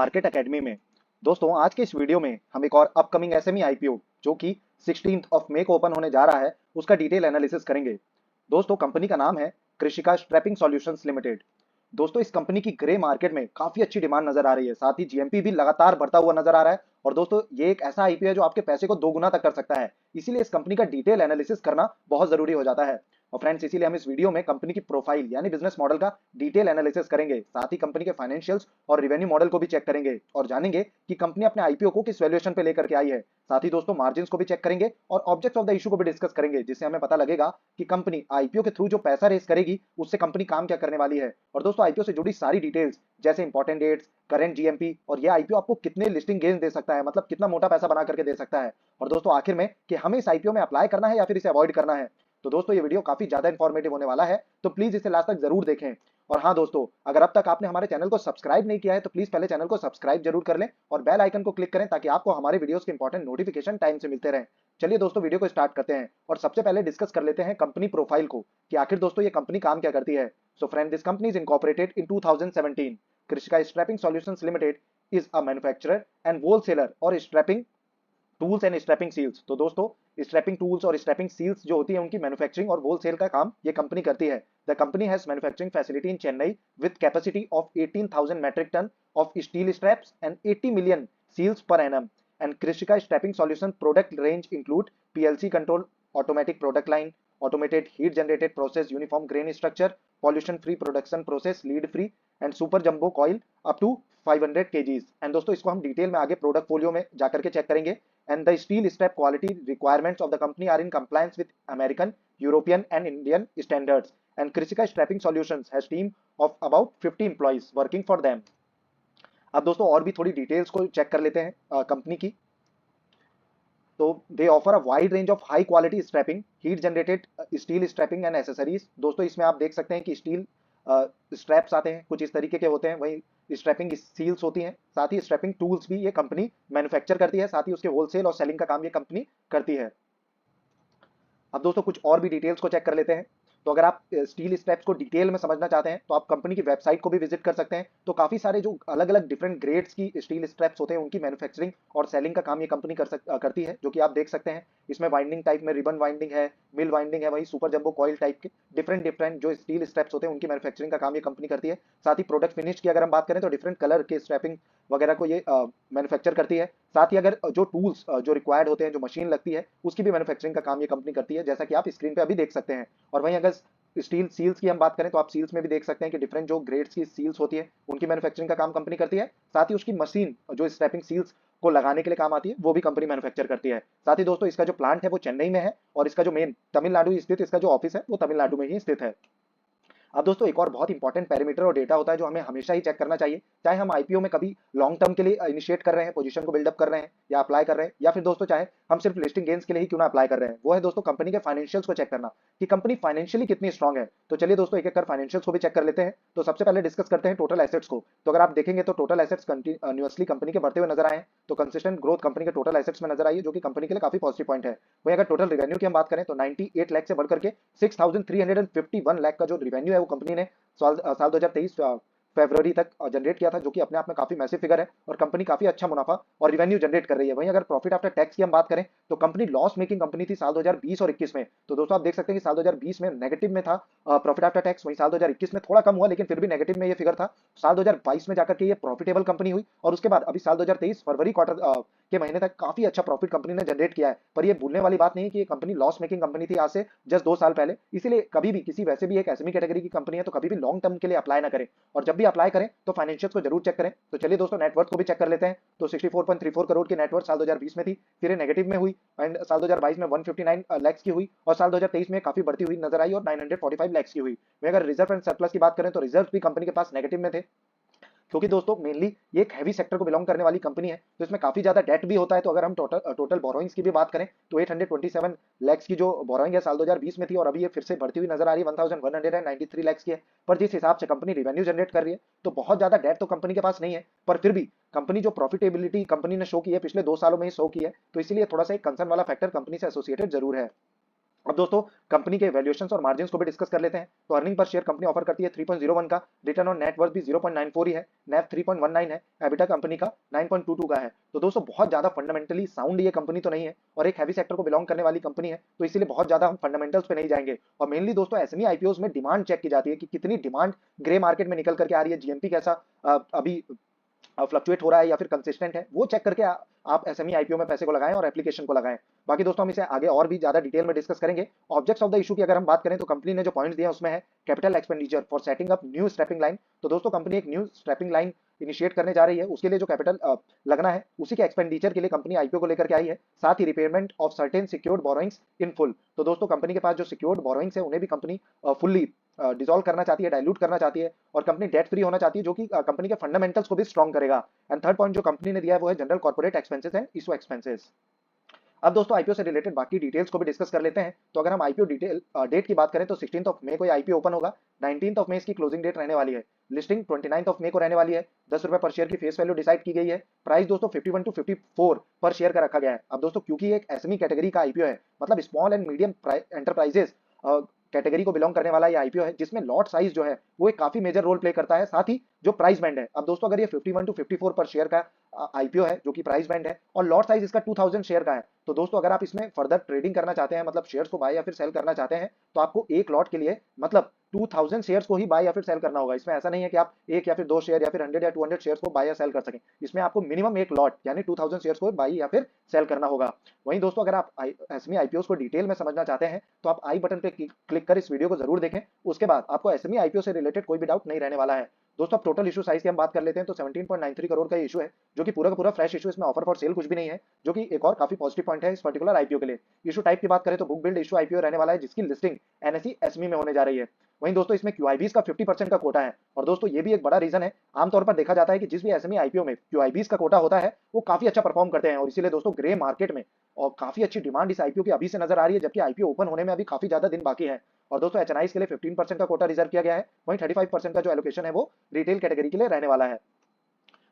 Market academy में। दोस्तों आज के इस वीडियो में हम एक और अपकमिंग एसएमई आईपीओ जो कि 16th ऑफ मई को ओपन होने जा रहा है उसका डिटेल एनालिसिस करेंगे। दोस्तों कंपनी का नाम है कृषिका स्ट्रैपिंग सॉल्यूशंस लिमिटेड। दोस्तों इस कंपनी की ग्रे मार्केट में काफी अच्छी डिमांड नजर आ रही है, साथ ही जीएमपी भी लगातार बढ़ता हुआ नजर आ रहा है। और दोस्तों ये एक ऐसा आईपीओ है जो आपके पैसे को 2 गुना तक कर सकता है, इसीलिए इस कंपनी का डिटेल एनालिसिस करना बहुत जरूरी हो जाता है। और फ्रेंड्स इसीलिए हम इस वीडियो में कंपनी की प्रोफाइल यानी बिजनेस मॉडल का डिटेल एनालिसिस करेंगे, साथ ही कंपनी के फाइनेंशियल्स और रेवेन्यू मॉडल को भी चेक करेंगे और जानेंगे कि कंपनी अपने आईपीओ को किस वैल्यूएशन पे लेकर के आई है। साथ ही दोस्तों मार्जिन्स को भी चेक करेंगे और ऑब्जेक्ट्स ऑफ द इशू को भी डिस्कस करेंगे, जिससे हमें पता लगेगा कि कंपनी आईपीओ के थ्रू जो पैसा रेस करेगी उससे कंपनी काम क्या करने वाली है। और दोस्तों आईपीओ से जुड़ी सारी डिटेल्स जैसे इंपॉर्टेंट डेट्स, करंट जीएमपी और ये आईपीओ आपको कितने लिस्टिंग गेन दे सकता है, मतलब कितना मोटा पैसा बना करके दे सकता है। और दोस्तों आखिर में कि हमें इस आईपीओ में अप्लाई करना है या फिर इसे अवॉइड करना है। तो दोस्तों ये वीडियो काफी ज्यादा इंफॉर्मेटिव होने वाला है, तो प्लीज इसे लास्ट तक जरूर देखें। और हाँ दोस्तों, अगर अब तक आपने हमारे चैनल को सब्सक्राइब नहीं किया है तो प्लीज पहले चैनल को सब्सक्राइब जरूर कर लें और बेल आइकन को क्लिक करें ताकि आपको हमारे वीडियोस के इंपॉर्टेंट नोटिफिकेशन टाइम से मिलते रहें। चलिए दोस्तों वीडियो को स्टार्ट करते हैं और सबसे पहले डिस्कस कर लेते हैं कंपनी प्रोफाइल को कि आखिर दोस्तों ये कंपनी काम क्या करती है। So friend, this company is incorporated in 2017। Krishika strapping solutions limited is a manufacturer and wholesaler और strapping tools and strapping seals. तो दोस्तों स्ट्रैपिंग टूल्स और स्ट्रैपिंग सील्स जो होती है उनकी मैन्युफैक्चरिंग और होलसेल का काम ये कंपनी करती है। The company has manufacturing facility in Chennai with capacity of 18,000 metric ton of steel straps and 80 million seals per annum. And Krishika strapping solution product range include PLC control, automatic product line, automated heat generated process, uniform grain structure, pollution free production process, lead free and super jumbo coil up to 500 kgs। And दोस्तों इसको हम detail में आगे product folio में जाकर के check करेंगे। And the steel strap quality requirements of the company are in compliance with American, European and Indian standards. And Krishika Strapping Solutions has team of about 50 employees working for them. अब दोस्तों और भी थोड़ी details को check कर लेते हैं company की। तो दे offer a wide range of high quality strapping, heat generated steel strapping and accessories. दोस्तों इसमें आप देख सकते हैं कि स्टील स्ट्रैप्स आते हैं, कुछ इस तरीके के होते हैं, वही स्ट्रैपिंग सील्स होती हैं, साथ ही स्ट्रैपिंग टूल्स भी ये कंपनी मैन्युफैक्चर करती है, साथ ही उसके होलसेल और सेलिंग का काम ये कंपनी करती है। अब दोस्तों कुछ और भी डिटेल्स को चेक कर लेते हैं। तो अगर आप स्टील स्ट्रैप्स को डिटेल में समझना चाहते हैं तो आप कंपनी की वेबसाइट को भी विजिट कर सकते हैं। तो काफी सारे जो अलग अलग डिफरेंट ग्रेड्स की स्टील स्ट्रैप्स होते हैं उनकी मैन्युफैक्चरिंग और सेलिंग का काम ये कंपनी करती है, जो कि आप देख सकते हैं। इसमें वाइंडिंग टाइप में रिबन वाइंडिंग है, मिल वाइंडिंग है, वही सुपर जंबो कॉइल टाइप के डिफरेंट डिफरेंट जो स्टील स्ट्रैप्स होते हैं उनकी मैन्युफैक्चरिंग का काम ये कंपनी करती है। साथ ही प्रोडक्ट फिनिश की अगर हम बात करें तो डिफरेंट कलर के स्ट्रैपिंग वगैरह को ये मैन्युफैक्चर करती है। साथ ही अगर जो टूल्स जो रिक्वायर्ड होते हैं, जो मशीन लगती है, उसकी भी मैन्युफैक्चरिंग का काम ये कंपनी करती है, जैसा कि आप स्क्रीन पे अभी देख सकते हैं। और वहीं अगर स्टील सील्स की हम बात करें तो आप सील्स में भी देख सकते हैं कि डिफरेंट जो ग्रेड्स की सील्स होती है उनकी मैन्युफैक्चरिंग का काम कंपनी करती है। साथ ही उसकी मशीन जो स्ट्रैपिंग सील्स को लगाने के लिए काम आती है वो भी कंपनी मैन्युफैक्चर करती है। साथ ही दोस्तों इसका जो प्लांट है वो चेन्नई में है और इसका जो मेन तमिलनाडु स्थित इसका जो ऑफिस है वो तमिलनाडु में ही स्थित है। अब दोस्तों एक और बहुत इंपॉर्टेंट पैरामीटर और डेटा होता है जो हमें हमेशा ही चेक करना चाहिए, चाहे हम आईपीओ में कभी लॉन्ग टर्म के लिए इनिशिएट कर रहे हैं, पोजीशन को बिल्डअप कर रहे हैं या अप्लाई कर रहे हैं, या फिर दोस्तों चाहे हम सिर्फ लिस्टिंग गेन्स के लिए ही क्यों ना अप्लाई कर रहे हैं, वो है दोस्तों कंपनी के फाइनेंशियल्स को चेक करना कि कंपनी फाइनेंशियली कितनी स्ट्रॉन्ग है। तो चलिए दोस्तों एक एक कर फाइनेंशियल्स को भी चेक कर लेते हैं। तो सबसे पहले डिस्कस करते हैं टोटल एसेट्स को। तो अगर आप देखेंगे तो टोटल एसेट्स कंटिन्यूअसली कंपनी के बढ़ते हुए नजर आए हैं, तो कंसिस्टेंट ग्रोथ कंपनी के टोटल एसेट्स में नजर आई है, जो कि कंपनी के लिए काफी पॉजिटिव पॉइंट है। वहीं अगर टोटल रेवेन्यू की हम बात करें तो 98 लाख से बढ़कर के 6351 लाख का जो रेवेन्यू है वो कंपनी ने साल 2023 फरवरी तक जनरेट किया था, जो कि अपने आप में काफी मैसिव फिगर है और कंपनी काफी अच्छा मुनाफा और रेवेन्यू जनरेट कर रही है। वहीं अगर प्रॉफिट आफ्टर टैक्स की हम बात करें तो कंपनी लॉस मेकिंग कंपनी थी साल 2020 और 21 में। तो दोस्तों आप देख सकते हैं कि साल 2020 में नेगेटिव में था प्रॉफिट आफ्टर टैक्स, वहीं साल 2021 में थोड़ा कम हुआ लेकिन फिर भी नेगेटिव में ये फिगर था। साल 2022 में जाकर के ये प्रॉफिटेबल कंपनी हुई और उसके बाद अभी साल 2023 फरवरी क्वार्टर के महीने तक काफी अच्छा प्रॉफिट कंपनी ने जनरेट किया है। पर ये भूलने वाली बात नहीं कि ये कंपनी लॉस मेकिंग कंपनी थी आज से जस्ट 2 साल पहले, इसीलिए कभी भी किसी वैसे भी एक एसएमई कैटेगरी की कंपनी है तो कभी भी लॉन्ग टर्म के लिए अप्लाई ना करें, और जब भी अप्लाई करें तो फाइनेंशियल्स को जरूर चेक करें। तो चलिए दोस्तों नेटवर्थ को भी चेक कर लेते हैं। तो 64.34 करोड़ की नेटवर्थ साल 2020 में थी, फिर ये नेगेटिव में हुई एंड साल 2022 में 159 लैक्स की हुई और साल 2023 में काफी बढ़ती हुई नजर आई और 945 लैक्स की हुई। वहीं अगर रिजर्व एंड सरप्लस की बात करें तो रिजर्व भी कंपनी के पास नेगेटिव में थे, क्योंकि दोस्तों मेनली ये एक हैवी सेक्टर को बिलोंग करने वाली कंपनी है, तो इसमें काफी ज्यादा डेट भी होता है। तो अगर हम टोटल बोरोइंग्स की भी बात करें तो 827 लैक्स की जो बोरोइंग है साल 2020 में थी और अभी ये फिर से बढ़ती हुई नजर आ रही है, 1193 लैक्स की है। पर जिस हिसाब से कंपनी रेवेन्यू जनरेट कर रही है तो बहुत ज्यादा डेट तो कंपनी के पास नहीं है, पर फिर भी कंपनी जो प्रॉफिटेबिलिटी कंपनी ने शो की है पिछले 2 सालों में ही शो की है, तो इसीलिए थोड़ा सा एक कंसर्न वाला फैक्टर कंपनी से एसोसिएटेड जरूर है। अब दोस्तों कंपनी के वैल्यूएशंस और मार्जिन्स को भी डिस्कस कर लेते हैं। तो earning per share company offer करती है 3.01 का, रिटर्न ऑन नेट वर्थ भी 0.94 ही है, नेट 3.19 है, एबिटा कंपनी का 9.22 का है। तो दोस्तों बहुत ज्यादा फंडामेंटली साउंड ये कंपनी तो नहीं है और एक हैवी सेक्टर को बिलोंग करने वाली कंपनी है, तो इसीलिए बहुत ज्यादा हम फंडामेंटल्स पे नहीं जाएंगे। और मेनली दोस्तों एसएमई आईपीओस में डिमांड चेक की जाती है कि कितनी डिमांड ग्रे मार्केट में निकल करके आ रही है, जीएमपी कैसा अभी फ्लक्चुएट हो रहा है या फिर कंसिस्टेंट है, वो चेक करके आप एसएमई आईपीओ में पैसे को लगाएं और एप्लीकेशन को लगाएं। बाकी दोस्तों हम इसे आगे और भी ज्यादा डिटेल में डिस्कस करेंगे। ऑब्जेक्ट्स ऑफ द इशू की अगर हम बात करें तो कंपनी ने जो पॉइंट्स दिए उसमें है capital expenditure for setting up new strapping line. तो दोस्तों कंपनी एक न्यू स्ट्रैपिंग लाइन इनिशिएट करने जा रही है, उसके लिए जो कैपिटल लगना है उसी के एक्सपेंडिचर के लिए कंपनी आईपीओ को लेकर के आई है। साथ ही repayment of certain secured borrowings in full. तो दोस्तों कंपनी के पास जो सिक्योर्ड बोरोइंग्स है उन्हें भी कंपनी फुल्ली डिसॉल्व करना चाहती है, डाइल्यूट करना चाहती है और कंपनी डेट फ्री होना चाहती है, जो कि कंपनी के फंडामेंटल्स को भी स्ट्रॉन्ग करेगा। एंड थर्ड पॉइंट जो कंपनी ने दिया है वो है general corporate expenses and issue expenses. अब दोस्तों आईपीओ से रिलेटेड बाकी डिटेल्स को भी डिस्कस कर लेते हैं। तो अगर हम आईपीओ डिटेल डेट की बात करें तो 16 ऑफ मई को आईपीओ ओपन होगा, 19 ऑफ मई इसकी क्लोजिंग डेट रहने वाली है, लिस्टिंग 29 ऑफ मई को रहने वाली है, 10 रुपए पर शेयर की फेस वैल्यू डिसाइड की गई है, प्राइस दोस्तों 51 टू 54 पर शेयर का रखा गया है। अब दोस्तों क्योंकि एक एसएमई कैटेगरी का आईपीओ है, मतलब small and medium enterprises category को बिलोंग करने वाला ये आईपीओ है, जिसमें लॉट साइज जो है वो एक काफी मेजर रोल प्ले करता है, साथ ही जो प्राइस बैंड है। अब दोस्तों अगर ये 51 टू 54 पर शेयर का आईपीओ है जो कि प्राइस बैंड है और लॉट साइज इसका 2000 शेयर का है, तो दोस्तों अगर आप इसमें फर्दर ट्रेडिंग करना चाहते हैं, मतलब शेयर्स को बाय या फिर सेल करना चाहते हैं, तो आपको एक लॉट के लिए मतलब 2000 शेयर्स को ही बाय या फिर सेल करना होगा। इसमें ऐसा नहीं है कि आप एक या फिर दो शेयर या फिर 100 या 200 शेयर्स को बाय या सेल कर सकें। इसमें आपको मिनिमम एक लॉट यानी 2000 शेयर्स को बाय या फिर सेल करना होगा। वहीं दोस्तों अगर आप एसएमई आईपीओस को डिटेल में समझना चाहते हैं तो आप आई बटन पे क्लिक कर इस वीडियो को जरूर देखें, उसके बाद आपको एसएमई आईपीओ से रिलेटेड कोई भी डाउट नहीं रहने वाला है। दोस्तों अब टोटल इशू साइज की हम बात कर लेते हैं तो 17.93 करोड़ का इशू है, जो कि पूरा का पूरा फ्रेश इशू, इसमें ऑफर फॉर सेल कुछ भी नहीं है, जो कि एक और काफी पॉजिटिव पॉइंट है इस पर्टिकुलर आईपीओ के लिए। इशू टाइप की बात करें तो बुक बिल्ड इशू आईपीओ रहने वाला है, जिसकी लिस्टिंग एनएसई एसएमई में होने जा रही है। वहीं दोस्तों इसमें क्यूआईबीज का 50% का कोटा है और दोस्तों ये भी एक बड़ा रीजन है। आमतौर पर देखा जाता है कि जिस भी एसएमई आईपीओ में क्यूआईबीज का कोटा होता है वो काफी अच्छा परफॉर्म करते हैं और इसीलिए दोस्तों ग्रे मार्केट में और काफी अच्छी डिमांड इस आईपीओ की अभी से नजर आ रही है, जबकि आईपीओ ओपन होने में अभी काफी ज्यादा दिन बाकी है। और दोस्तों एचएनआईज के लिए 15% का कोटा रिजर्व किया गया है, वहीं 35% का जो एलोकेशन है वो रिटेल कैटेगरी के लिए रहने वाला है।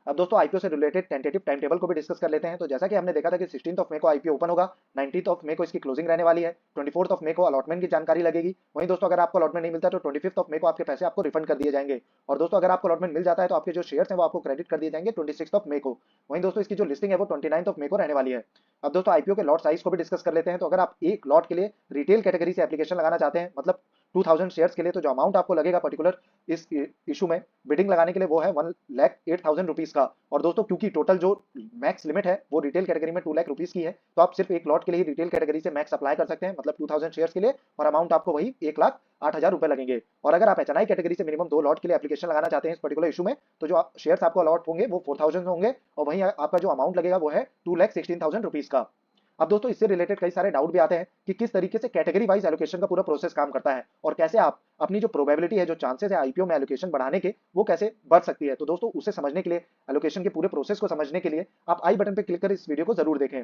अब दोस्तों आईपीओ से रिलेटेड टेंटेटिव टाइम टेबल को भी डिस्कस कर लेते हैं। तो जैसा कि हमने देखा था कि 16 ऑफ मई को आईपीओ ओपन होगा, 19 ऑफ मई को इसकी क्लोजिंग रहने वाली है, 24 ऑफ मई को अलॉटमेंट की जानकारी लगेगी। वहीं दोस्तों अगर आपको अलॉटमेंट नहीं मिलता तो 25 ऑफ मई को आपके पैसे आपको रिफंड कर दिए जाएंगे। और दोस्तों अगर आपको अलॉटमेंट मिल जाता है तो आपके जो शेयर्स हैं वो आपको क्रेडिट कर दिए जाएंगे 26 ऑफ मई को। वहीं दोस्तों इसकी जो लिस्टिंग है वो 29 ऑफ मई को रहने वाली है। अब दोस्तों आईपीओ के लॉट साइज को भी डिस्कस कर लेते हैं। तो अगर आप एक लॉट के लिए रिटेल कैटेगरी से एप्लीकेशन लगाना चाहते हैं, मतलब 2000 शेयर्स के लिए, तो जो अमाउंट आपको लगेगा पर्टिकुलर इस इशू में बिडिंग लगाने के लिए वो है 1,08,000 रुपीज का। और दोस्तों क्योंकि टोटल जो मैक्स लिमिट है वो रिटेल कैटेगरी में 2 लाख रुपीज की है, तो आप सिर्फ एक लॉट के लिए ही रिटेल कैटेगरी से मैक्स अप्लाई कर सकते हैं, मतलब 2000 शेयर्स के लिए, और अमाउंट आपको वही 1,08,000 रुपए लगेंगे। और अगर आप एचएनआई कैटेगरी से मिनिमम 2 लॉट के लिए एप्लीकेशन लगाना चाहते हैं इस पर्टिकुलर इशू में, तो जो शेयर्स आपको अलॉट होंगे वो 4000 होंगे और वहीं आपका जो अमाउंट लगेगा वो है 2,16,000 रुपीज का। अब दोस्तों इससे रिलेटेड कई सारे डाउट भी आते हैं कि किस तरीके से कैटेगरी वाइज एलोकेशन का पूरा प्रोसेस काम करता है और कैसे आप अपनी जो प्रोबेबिलिटी है, जो चांसेस है आईपीओ में एलोकेशन बढ़ाने के, वो कैसे बढ़ सकती है। तो दोस्तों उसे समझने के लिए, एलोकेशन के पूरे प्रोसेस को समझने के लिए आप आई बटन पे क्लिक कर इस वीडियो को जरूर देखें।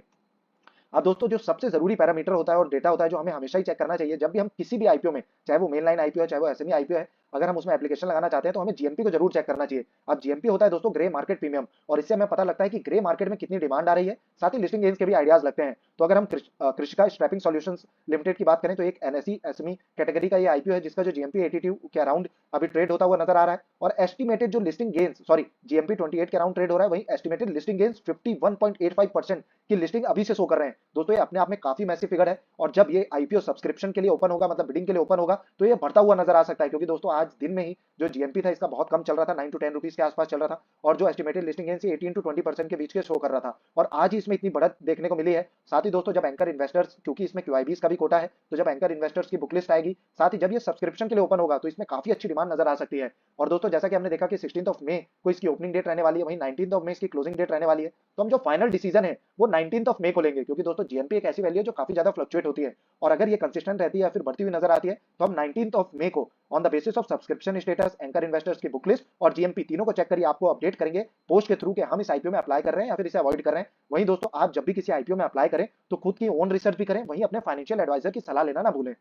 अब दोस्तों जो सबसे जरूरी पैरामीटर होता है और डेटा होता है जो हमें हमेशा ही चेक करना चाहिए जब भी हम किसी भी आईपीओ में, चाहे वो मेन लाइन आईपीओ है चाहे वो एसएमई आईपीओ है, अगर हम उसमें एप्लीकेशन लगाना चाहते हैं तो हमें जीएमपी को जरूर चेक करना चाहिए। अब जीएमपी होता है दोस्तों ग्रे मार्केट प्रीमियम, और इससे हमें पता लगता है कि ग्रे मार्केट में कितनी डिमांड आ रही है, साथ ही लिस्टिंग गेन्स के भी आइडियाज लगते हैं। तो अगर हम कृषिका स्क्रैपिंग सॉल्यूशंस लिमिटेड की बात करें तो एक एनएसई एसएमई कैटेगरी का ये आईपीओ है, जिसका जो जीएमपी 82 के अराउंड अभी ट्रेड होता हुआ नजर आ रहा है और एस्टिमेटेड जो लिस्टिंग गेन्स, सॉरी जीएमपी 28 के अराउंड ट्रेड हो रहा है, वहीं एस्टिमेटेड लिस्टिंग गेन्स 51.85% की लिस्टिंग अभी से शो कर रहे हैं। दोस्तों ये अपने आप में काफी मैसिव फिगर है और जब ये आईपीओ सब्सक्रिप्शन के लिए ओपन होगा, मतलब बिडिंग के लिए ओपन होगा, तो ये बढ़ता हुआ नजर आ सकता है, क्योंकि दोस्तों आज दिन में ही जो जीएमपी था इसका बहुत कम चल रहा था, 9 to 10 रुपीज के आसपास चल रहा था और जो एस्टिमेटेड लिस्टिंग गेन्स 18 to 20% के बीच के शो कर रहा था और आज ही इसमें इतनी बढ़त देखने को मिली है। साथ ही दोस्तों जब एंकर इन्वेस्टर्स, क्योंकि इसमें क्यूआईबीज का भी कोटा है, तो जब एंकर इन्वेस्टर्स की बुक लिस्ट आएगी, साथ ही जब ये सब्सक्रिप्शन के लिए ओपन होगा, तो इसमें काफी अच्छी डिमांड नजर आ सकती है। और दोस्तों जैसा कि हमने देखा कि 16 ऑफ मई को इसकी ओपनिंग डेट रहने वाली है, वहीं 19 ऑफ मई इसकी क्लोजिंग डेट रहने वाली है, तो हम जो फाइनल डिसीजन है वो 19 ऑफ मई को लेंगे, क्योंकि दोस्तों जीएमपी एक ऐसी वैल्यू है जो काफी ज्यादा फ्लक्चुएट होती है और अगर ये कंसिस्टेंट रहती है या फिर बढ़ती हुई नजर आती है, तो हम 19 ऑफ मई को on the basis of subscription status, anchor investors की बुक लिस्ट और जीएमपी तीनों को चेक करिए, आपको अपडेट करेंगे पोस्ट के थ्रू कि हम इस आईपीओ में अप्लाई कर रहे हैं या फिर इसे अवॉइड कर रहे हैं। वहीं दोस्तों आप जब भी किसी आईपीओ में अप्लाई करें तो खुद की ओन रिसर्च भी करें, वहीं अपने फाइनेंशियल एडवाइजर की सलाह लेना ना भूलें।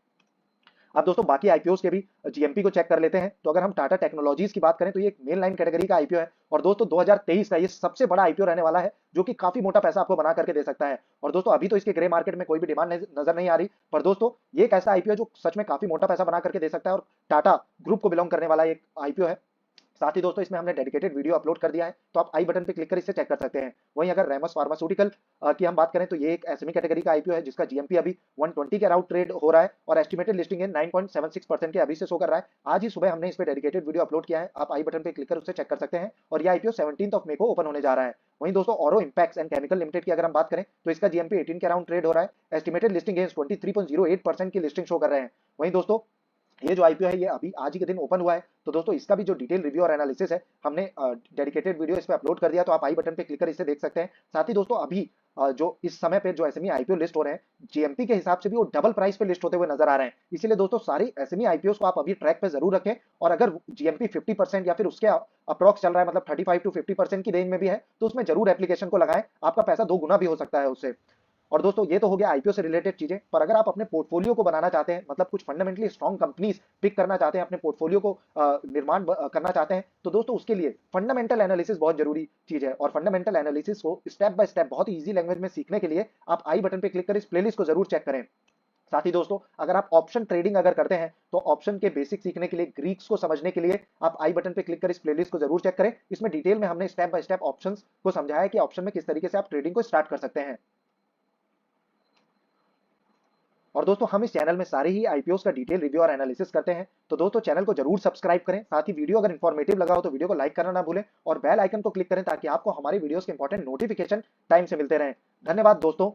अब दोस्तों बाकी आईपीओस के भी जीएमपी को चेक कर लेते हैं। तो अगर हम टाटा टेक्नोलॉजीज की बात करें तो ये एक मेन लाइन कैटेगरी का आईपीओ है और दोस्तों 2023 का ये सबसे बड़ा आईपीओ रहने वाला है, जो कि काफी मोटा पैसा आपको बना करके दे सकता है। और दोस्तों अभी तो इसके ग्रे मार्केट में कोई भी डिमांड नजर नहीं आ रही, पर दोस्तों ये एक ऐसा आईपीओ जो सच में काफी मोटा पैसा बना करके दे सकता है और टाटा ग्रुप को बिलोंग करने वाला एक आईपीओ है। साथ ही दोस्तों इसमें हमने डेडिकेटेड वीडियो अपलोड कर दिया है, तो आप आई बटन पे क्लिक कर इससे चेक कर सकते हैं। वहीं अगर रेमस फार्मास्यूटिकल की हम बात करें तो ये एक एसएमई कैटेगरी का आईपीओ है जिसका जीएमपी अभी 120 के अराउंड ट्रेड हो रहा है और एस्टिमेटेड लिस्टिंग है 9.76% के अभी से शो कर रहा है। आज ही सुबह हमने इस पे डेडिकेटेड वीडियो अपलोड किया है, आप आई बटन पे क्लिक कर उससे चेक कर सकते हैं और ये आईपीओ 17 मई को ओपन होने जा रहा है। वहीं दोस्तों औरो इंपैक्स एंड केमिकल लिमिटेड की अगर हम बात करें तो इसका जीएमपी 18 के अराउंड ट्रेड हो रहा है, एस्टिमेटेड लिस्टिंग गेन्स 23.08% की लिस्टिंग शो कर रहे हैं। वहीं दोस्तों ये जो आईपीओ है ये अभी आज ही के दिन ओपन हुआ है, तो दोस्तों इसका भी जो डिटेल रिव्यू और एनालिसिस है हमने डेडिकेटेड वीडियो इस पे अपलोड कर दिया, तो आप आई बटन पे क्लिक कर इसे देख सकते हैं। साथ ही दोस्तों अभी जो इस समय पे जो एसएमई आईपीओ लिस्ट हो रहे हैं जीएमपी के हिसाब से भी वो डबल प्राइस पे लिस्ट होते हुए नजर आ रहे हैं। इसीलिए दोस्तों सारी एसएमई आईपीओ को आप अभी ट्रैक पे जरूर रखें और अगर जीएमपी 50% या फिर उसके अप्रॉक्स चल रहा है, मतलब 35 टू 50% की रेंज में भी है, तो उसमें जरूर एप्लीकेशन को लगाएं, आपका पैसा 2 गुना भी हो सकता है उससे। और दोस्तों ये तो हो गया आईपीओ से रिलेटेड चीजें, पर अगर आप अपने पोर्टफोलियो को बनाना चाहते हैं, मतलब कुछ फंडामेंटली स्ट्रॉन्ग कंपनीज पिक करना चाहते हैं, अपने पोर्टफोलियो को करना चाहते हैं, तो दोस्तों उसके लिए फंडामेंटल एनालिसिस बहुत जरूरी चीज है। और फंडामेंटल एनालिसिस को स्टेप बाय स्टेप बहुत ही ईजी लैंग्वेज में सीखने के लिए आप आई बटन पे क्लिक कर इस प्लेलिस्ट को जरूर चेक करें। साथ ही दोस्तों अगर आप ऑप्शन ट्रेडिंग अगर करते हैं तो ऑप्शन के बेसिक सीखने के लिए, ग्रीक्स को समझने के लिए आप आई बटन पे क्लिक कर इस प्लेलिस्ट को जरूर चेक करें। इसमें डिटेल में हमने स्टेप बाय स्टेप ऑप्शंस को समझाया है कि ऑप्शन में किस तरीके से आप ट्रेडिंग को स्टार्ट कर सकते हैं। और दोस्तों हम इस चैनल में सारे ही आईपीओस का डिटेल रिव्यू और एनालिसिस करते हैं, तो दोस्तों चैनल को जरूर सब्सक्राइब करें। साथ ही वीडियो अगर इन्फॉर्मेटिव लगा हो तो वीडियो को लाइक करना ना भूलें और बेल आइकन को क्लिक करें ताकि आपको हमारे वीडियोस के इंपॉर्टेंट नोटिफिकेशन टाइम से मिलते रहें। धन्यवाद दोस्तों।